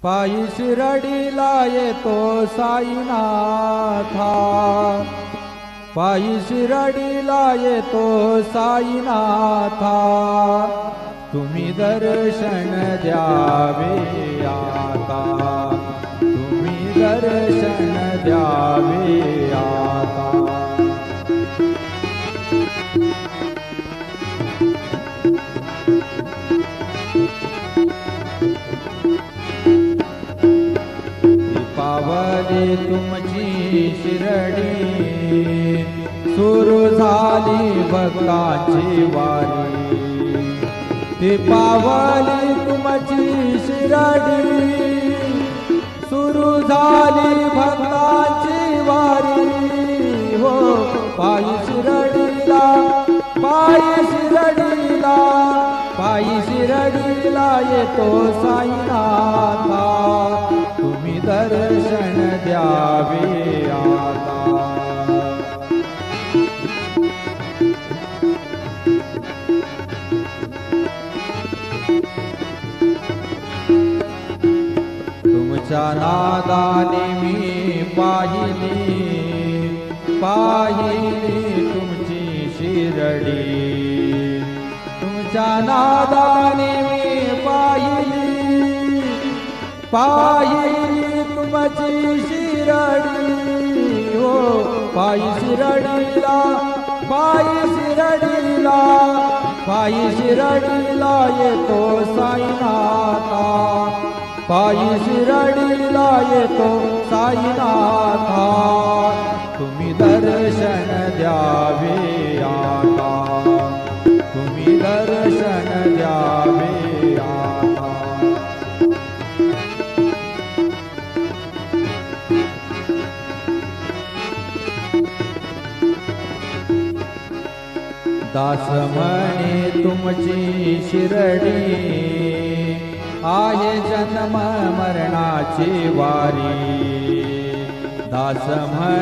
पायी शिरडीला येतो साईनाथा, पायी शिरडीला येतो साईनाथा, तुम्ही दर्शन द्यावे आता, तुम्ही दर्शन द्यावे आता। पावली तुमची शिरडी, सुरू झाली भक्ताची वारी, ती पावली तुमची शिरडी, सुरू झाली भक्ताची वारी, हो पायी शिरडीला, पायी शिरडीला, पायी शिरडीला येतो साईनाथा, तुम्ही दर्शन द्यावे आता। तुमच्या नादाने मी पाहिली, पाहिली तुमची शिरडी, तुमच्या नादाने मी पाहिली, पाहिली तुमची शिरडी, हो पायी शिरडीला, पायी शिरडीला, पायी शिरडीला येतो साईनाथा, पायी शिरडीला येतो साईनाथा, तुम्ही दर्शन द्यावे आता, तुम्ही दर्शन द्यावे आता। दास म्हणे तुमची शिरडी, आहे जन्म मरणाची वारी, दास म्हणे